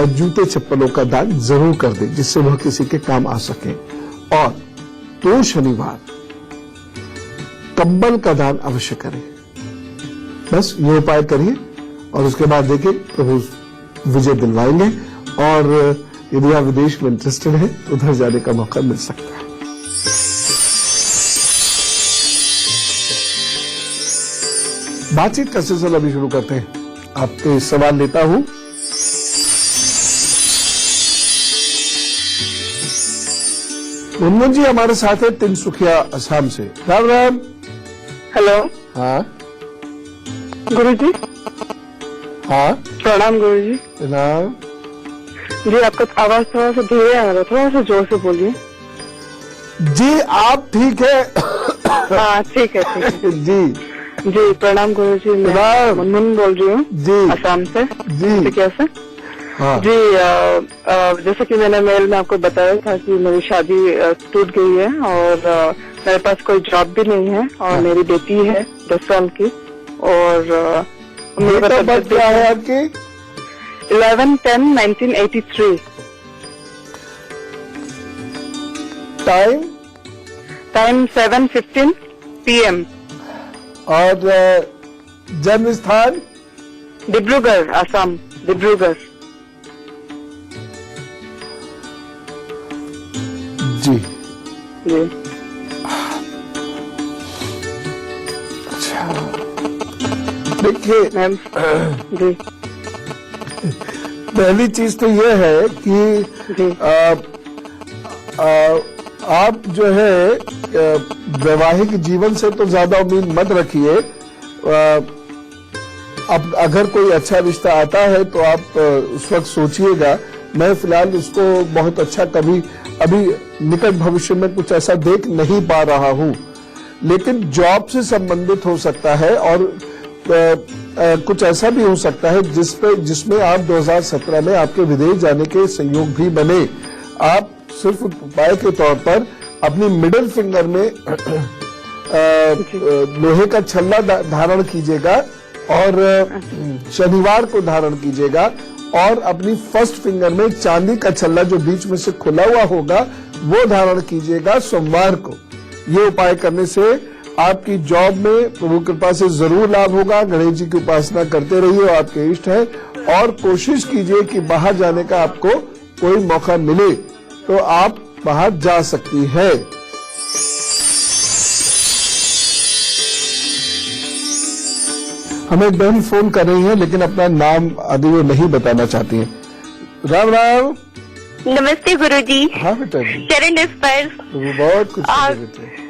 A: जूते चप्पलों का दान जरूर कर दें, जिससे वह किसी के काम आ सके। और 2 शनिवार कंबल का दान अवश्य करें। बस ये उपाय करिए और उसके बाद देखिए प्रभु विजय दिलवाएंगे। और यदि आप विदेश में इंटरेस्टेड है तो उधर जाने का मौका मिल सकता है। बातचीत का सिलसिला अभी शुरू करते हैं। आपके सवाल लेता हूं। मुनमुन जी हमारे साथ है तिनसुखिया असम से। राम राम।
C: हेलो।
A: हाँ
C: गुरुजी।
A: हाँ
C: प्रणाम गुरुजी।
A: प्रणाम
C: जी, आपका आवाज थोड़ा सा धीरे आ रहा है, थोड़ा सा जोर से बोलिए।
A: जी आप ठीक है?
C: हाँ ठीक है ठीक है।
A: जी
C: जी प्रणाम गुरुजी, मैं मुनमुन बोल रही हूँ
A: जी
C: असम से।
A: जी
C: कैसे?
A: हाँ
C: जी जैसे कि मैंने मेल में आपको बताया था कि मेरी शादी टूट गई है और मेरे पास कोई जॉब भी नहीं है और मेरी बेटी है 10 साल की। और
A: मेरा बर्थ क्या है आपकी?
C: 11/10/1983। Time 7:15 PM।
A: और जन्म स्थान?
C: डिब्रूगढ़, असम, डिब्रूगढ़।
A: जी
C: जी
A: अच्छा, देखिए
C: मैम। जी
A: पहली चीज तो ये है कि
C: जी
A: आप जो है वैवाहिक जीवन से तो ज्यादा उम्मीद मत रखिए। अब अगर कोई अच्छा रिश्ता आता है तो आप उस वक्त सोचिएगा। मैं फिलहाल उसको बहुत अच्छा कभी अभी निकट भविष्य में कुछ ऐसा देख नहीं पा रहा हूं, लेकिन जॉब से संबंधित हो सकता है और कुछ ऐसा भी हो सकता है जिसमें आप 2017 में आपके विदेश जाने के संयोग भी बने। आप सिर्फ उपाय के तौर पर अपनी मिडिल फिंगर में लोहे का छल्ला धारण कीजिएगा और शनिवार को धारण कीजिएगा, और अपनी फर्स्ट फिंगर में चांदी का छल्ला जो बीच में से खुला हुआ होगा वो धारण कीजिएगा सोमवार को। ये उपाय करने से आपकी जॉब में प्रभु कृपा से जरूर लाभ होगा। गणेश जी की उपासना करते रहिए, आपके इष्ट है, और कोशिश कीजिए कि बाहर जाने का आपको कोई मौका मिले तो आप बाहर जा सकती है। हमें एक बहन फोन कर रही है, लेकिन अपना नाम आदि वो नहीं बताना चाहती है। राम राम।
D: नमस्ते गुरुजी।
A: हाँ बेटा जी।
D: चरण स्पर्श।
A: बहुत कुछ बेटे।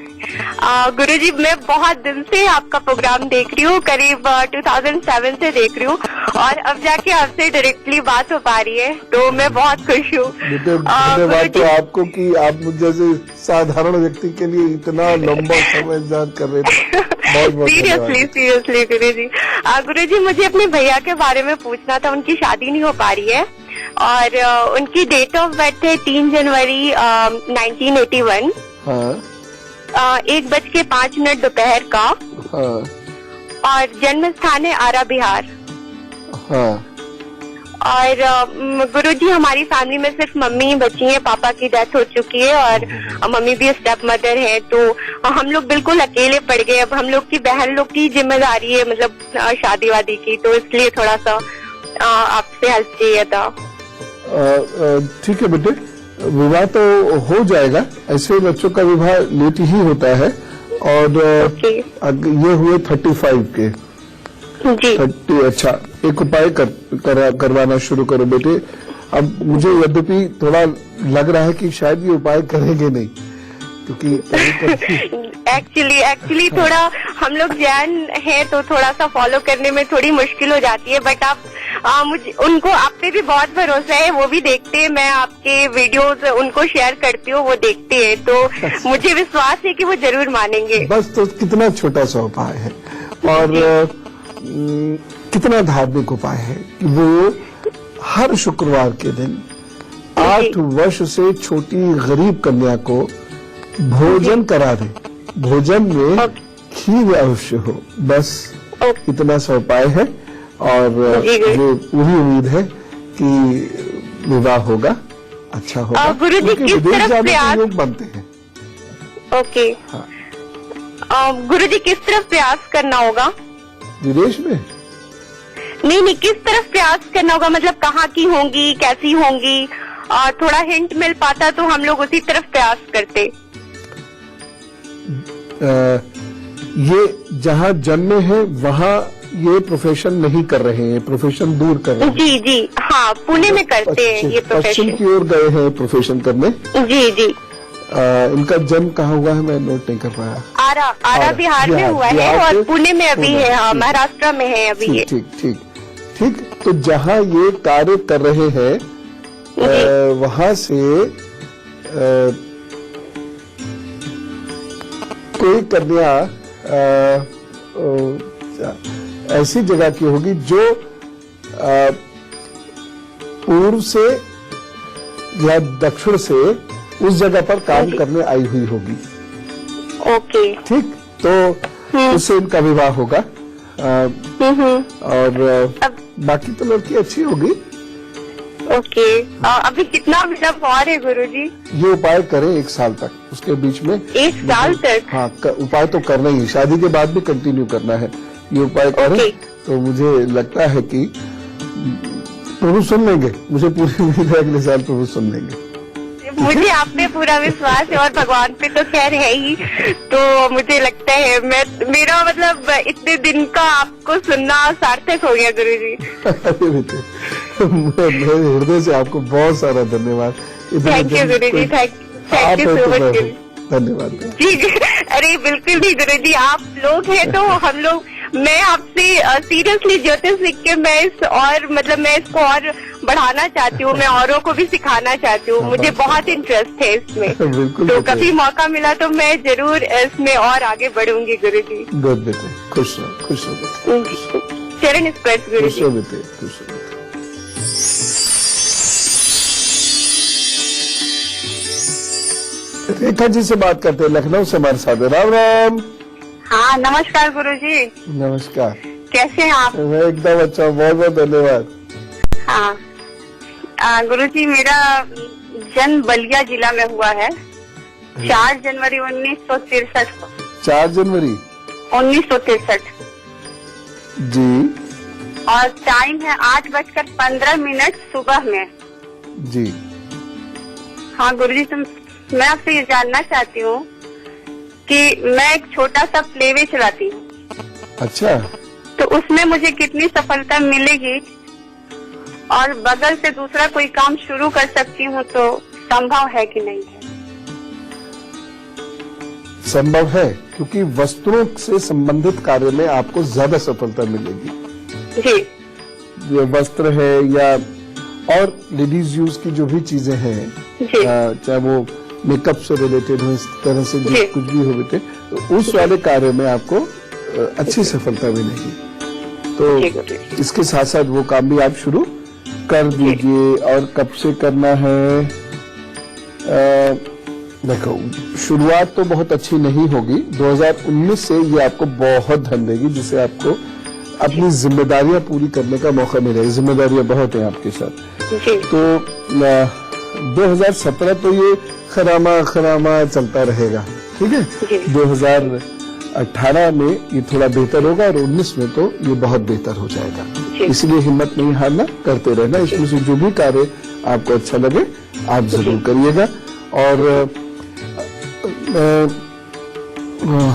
D: गुरुजी मैं बहुत दिन से आपका प्रोग्राम देख रही हूँ, करीब 2007 से देख रही हूँ, और अब जाके आपसे डायरेक्टली बात हो पा रही है, तो मैं बहुत खुश हूँ।
A: धन्यवाद तो आपको कि आप मुझ जैसे साधारण व्यक्ति के लिए इतना लंबा समय इंतजार कर रहे थे। बहुत
D: सीरियसली गुरुजी मुझे अपने भैया के बारे में पूछना था। उनकी शादी नहीं हो पा रही है और उनकी डेट ऑफ बर्थ है 3 जनवरी 1981।
A: हाँ
D: 1:05 दोपहर का।
A: हाँ।
D: और जन्म स्थान है आरा बिहार।
A: हाँ
D: और गुरुजी हमारी फैमिली में सिर्फ मम्मी ही बची हैं, पापा की डेथ हो चुकी है और मम्मी भी स्टेप मदर है, तो हम लोग बिल्कुल अकेले पड़ गए। अब हम लोग की बहन लोग की जिम्मेदारी है, मतलब शादी वादी की, तो इसलिए थोड़ा सा आपसे हेल्प चाहिए था।
A: ठीक है बेटे, विवाह तो हो जाएगा, ऐसे बच्चों का विवाह लेट ही होता है। और ये हुए 35 के
D: जी
A: 30। अच्छा, एक उपाय करवाना शुरू करो बेटे। अब मुझे यद्यपि थोड़ा लग रहा है कि शायद ये उपाय करेंगे नहीं, क्योंकि
D: एक्चुअली थोड़ा हम लोग जैन हैं तो थोड़ा सा फॉलो करने में थोड़ी मुश्किल हो जाती है, बट आप मुझे उनको आप पे भी बहुत भरोसा है, वो भी देखते हैं, मैं आपके वीडियोस उनको शेयर करती हूँ, वो देखते हैं, तो मुझे विश्वास है कि वो जरूर मानेंगे।
A: बस तो कितना छोटा सा उपाय है और कितना धार्मिक उपाय है कि वो हर शुक्रवार के दिन 8 वर्ष से छोटी गरीब कन्या को भोजन करा दे। भोजन में खीर अवश्य हो, बस इतना सा उपाय है और मुझे पूरी उम्मीद है कि विवाह होगा, अच्छा होगा।
D: गुरुजी किस तरफ प्रयास
A: लोग बनते हैं?
D: ओके गुरुजी किस तरफ प्रयास करना होगा?
A: विदेश में
D: नहीं, किस तरफ प्रयास करना होगा, मतलब कहाँ की होंगी, कैसी होंगी, थोड़ा हिंट मिल पाता तो हम लोग उसी तरफ प्रयास करते।
A: ये जहाँ जन्मे हैं वहाँ ये प्रोफेशन नहीं कर रहे हैं, प्रोफेशन दूर कर रहे हैं।
D: जी हाँ, पुणे में करते हैं ये प्रोफेशन।
A: पश्चिम की ओर गए हैं प्रोफेशन करने।
D: जी
A: इनका जन्म कहाँ हुआ है मैं नोट नहीं कर पाया।
D: आरा बिहार में हुआ है और पुणे में अभी है, हाँ महाराष्ट्र में है अभी ये।
A: ठीक। तो जहाँ ये कार्य कर रहे हैं वहाँ से कोई कन्या ऐसी जगह की होगी जो पूर्व से या दक्षिण से उस जगह पर काम करने आई हुई होगी।
D: ओके
A: ठीक, तो उससे इनका विवाह होगा और बाकी तो लड़की अच्छी होगी।
D: ओके अभी कितना मतलब और है गुरुजी?
A: ये उपाय करें 1 साल तक, उसके बीच में
D: 1 साल तक?
A: हाँ, उपाय तो करना ही, शादी के बाद भी कंटिन्यू करना है। ये उपाय करें तो मुझे लगता है कि प्रभु सुन लेंगे, मुझे पूरी उम्मीद है अगले साल प्रभु सुन लेंगे।
D: मुझे आप पे पूरा विश्वास है और भगवान पे तो खैर है ही, तो मुझे लगता है मेरा मतलब इतने दिन का आपको सुनना सार्थक हो गया गुरुजी।
A: मेरे हृदय से आपको बहुत सारा धन्यवाद।
D: Thank you Guruji, thank you so much.
A: धन्यवाद
D: जी अरे बिल्कुल नहीं गुरुजी, आप लोग हैं तो हम लोग, मैं आपसे सीरियसली ज्योतिष सीख के मैं इसको और बढ़ाना चाहती हूँ, मैं औरों को भी सिखाना चाहती हूँ, मुझे बहुत इंटरेस्ट है इसमें। तो कभी मौका मिला तो मैं जरूर इसमें और आगे बढ़ूंगी गुरुजी।
A: गुड बेटे, खुश रहो
D: चरण स्पर्श गुरुजी।
A: खुश रहो। रेखा जी से बात करते हैं, लखनऊ से हमारे साथ। राम राम।
D: हाँ नमस्कार गुरुजी।
A: नमस्कार,
D: कैसे हैं आप?
A: मैं एकदम अच्छा, बहुत बहुत धन्यवाद।
D: हाँ गुरुजी, मेरा जन्म बलिया जिला में हुआ है 4 जनवरी 1963 को।
A: 4 जनवरी
D: 1963
A: जी।
D: और टाइम है 8:15 सुबह में।
A: जी
D: हाँ गुरुजी, मैं आपसे ये जानना चाहती हूँ कि मैं एक छोटा सा प्लेवे चलाती हूँ।
A: अच्छा,
D: तो उसमें मुझे कितनी सफलता मिलेगी और बगल से दूसरा कोई काम शुरू कर सकती हूँ तो संभव है कि नहीं है?
A: संभव है, क्योंकि वस्त्रों से संबंधित कार्य में आपको ज्यादा सफलता मिलेगी।
D: जी,
A: ये वस्त्र है या और लेडीज यूज की जो भी चीजें हैं, चाहे वो मेकअप से रिलेटेड हो, इस तरह से जो कुछ भी हो बेटे, तो उस वाले कार्य में आपको अच्छी सफलता मिलेगी। तो इसके साथ साथ वो काम भी आप शुरू कर दीजिए। और कब से करना है? देखो, शुरुआत तो बहुत अच्छी नहीं होगी, 2019 से ये आपको बहुत धन देगी, जिसे आपको अपनी जिम्मेदारियां पूरी करने का मौका मिलेगा। जिम्मेदारियां बहुत है आपके साथ।
D: जी
A: तो 2017 तो ये खरामा चलता रहेगा, ठीक है।
D: जी।
A: 2018 में ये थोड़ा बेहतर होगा और 19 में तो ये बहुत बेहतर हो जाएगा।
D: जी।
A: इसलिए हिम्मत नहीं हारना, करते रहना। इसमें से जो भी कार्य आपको अच्छा लगे आप जरूर करिएगा। और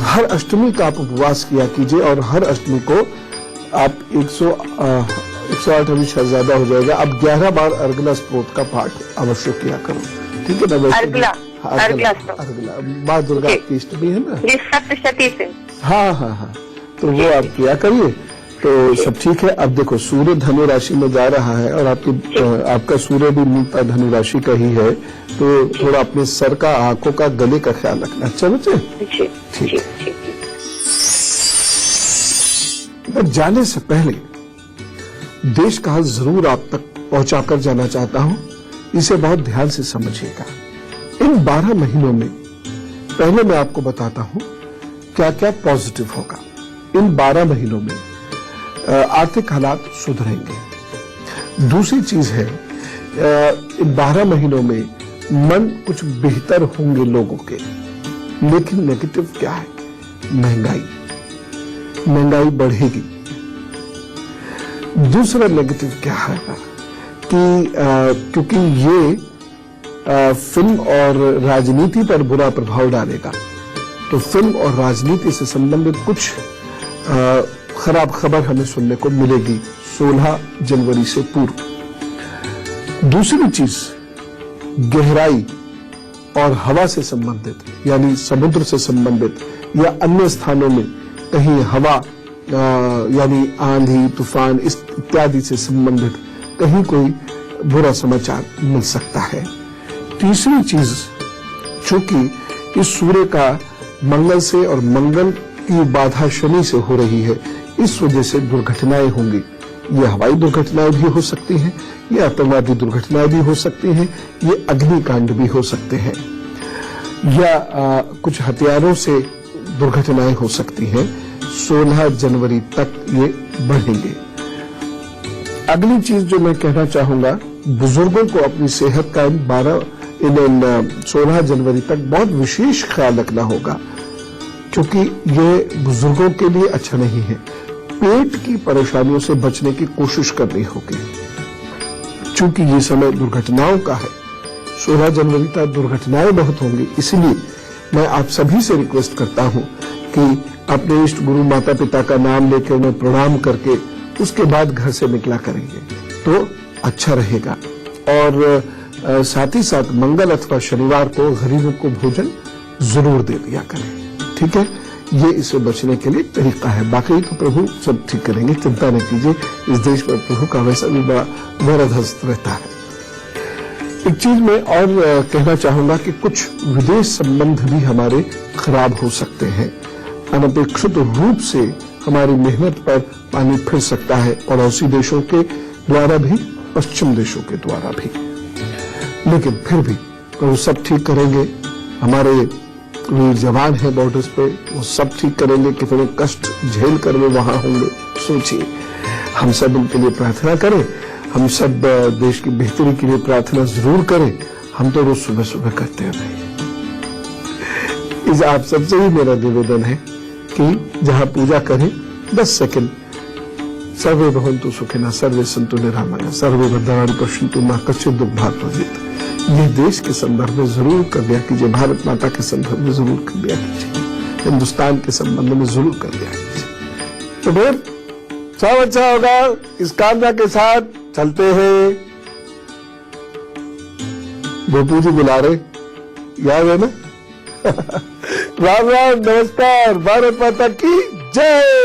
A: हर अष्टमी का आप उपवास किया कीजिए और हर अष्टमी को आप 108 अभी शायद ज्यादा हो जाएगा, आप 11 बार अर्गला स्तोत्र का पाठ अवश्य किया करो, ठीक है ना। वैसे
D: अर्गला
A: माँ दुर्गा की अष्टमी है ना।
D: जी, सप्तशती से।
A: हाँ, तो वो आप किया करिए तो सब ठीक है। अब देखो सूर्य धनु राशि में जा रहा है और आपका सूर्य भी मूलतः धनु राशि का ही है, तो थोड़ा अपने सर का, आंखों का, गले का ख्याल रखना। अच्छा बच्चे, ठीक है। पर जाने से पहले देश का हाल जरूर आप तक पहुंचाकर जाना चाहता हूं, इसे बहुत ध्यान से समझिएगा। इन 12 महीनों में पहले मैं आपको बताता हूं क्या क्या पॉजिटिव होगा। इन 12 महीनों में आर्थिक हालात सुधरेंगे। दूसरी चीज है, इन 12 महीनों में मन कुछ बेहतर होंगे लोगों के। लेकिन नेगेटिव क्या है? महंगाई बढ़ेगी। दूसरा नेगेटिव क्या है कि क्योंकि ये फिल्म और राजनीति पर बुरा प्रभाव डालेगा, तो फिल्म और राजनीति से संबंधित कुछ खराब खबर हमें सुनने को मिलेगी 16 जनवरी से पूर्व। दूसरी चीज, गहराई और हवा से संबंधित, यानी समुद्र से संबंधित या अन्य स्थानों में कहीं हवा यानी आंधी, तूफान इत्यादि से संबंधित कहीं कोई बुरा समाचार मिल सकता है। तीसरी चीज, चूंकि इस सूर्य का मंगल से और मंगल की बाधा शनि से हो रही है, इस वजह से दुर्घटनाएं होंगी। ये हवाई दुर्घटनाएं भी हो सकती हैं, ये आतंकवादी दुर्घटनाएं भी हो सकती हैं, ये अग्निकांड भी हो सकते हैं, या कुछ हथियारों से दुर्घटनाएं हो सकती हैं। 16 जनवरी तक ये बढ़ेंगे। अगली चीज जो मैं कहना चाहूंगा, बुजुर्गों को अपनी सेहत का इन 16 जनवरी तक बहुत विशेष ख्याल रखना होगा, क्योंकि ये बुजुर्गों के लिए अच्छा नहीं है। पेट की परेशानियों से बचने की कोशिश करनी होगी, क्योंकि ये समय दुर्घटनाओं का है। 16 जनवरी तक दुर्घटनाएं बहुत होंगी। इसलिए मैं आप सभी से रिक्वेस्ट करता हूं कि अपने इष्ट गुरु माता पिता का नाम लेकर उन्हें प्रणाम करके उसके बाद घर से निकला करेंगे तो अच्छा रहेगा। और साथ ही साथ मंगल अथवा शनिवार को गरीबों को भोजन जरूर दे दिया करें, ठीक है। ये इससे बचने के लिए तरीका है। बाकी तो प्रभु सब ठीक करेंगे, चिंता न कीजिए। इस देश पर प्रभु का वैसा भी बड़ा वरद हस्त रहता है। एक चीज मैं और कहना चाहूंगा कि कुछ विदेश संबंध भी हमारे खराब हो सकते हैं। अनपेक्षित रूप से हमारी मेहनत पर पानी फिर सकता है, पड़ोसी देशों के द्वारा भी, पश्चिम देशों के द्वारा भी। लेकिन फिर भी वो सब ठीक करेंगे। हमारे वीर जवान हैं बॉर्डर्स पे, वो सब ठीक करेंगे। कितने कष्ट झेल कर वो वहां होंगे, सोचिए। हम सब उनके लिए प्रार्थना करें, हम सब देश की बेहतरी के लिए प्रार्थना जरूर करें। हम तो रोज सुबह सुबह करते हैं भाई। इस आप सबसे ही मेरा निवेदन है कि जहां पूजा करें 10 सेकंड सर्वे भवन्तु सुखिनः सर्वे सन्तु निरामया सर्वे भद्राणि पश्यन्तु मा कश्चित् दुःखभाग् भवेत्। ये देश के संदर्भ में जरूर कर दिया कीजिए, भारत माता के संदर्भ में जरूर कर दिया कीजिए, हिंदुस्तान के संबंध में जरूर कर दिया कीजिए। तो फिर सब अच्छा होगा। इस कामना के साथ चलते हैं। गोपू जी बुला रहे, याद है ना। राम राम, नमस्कार, भारत माता की जय।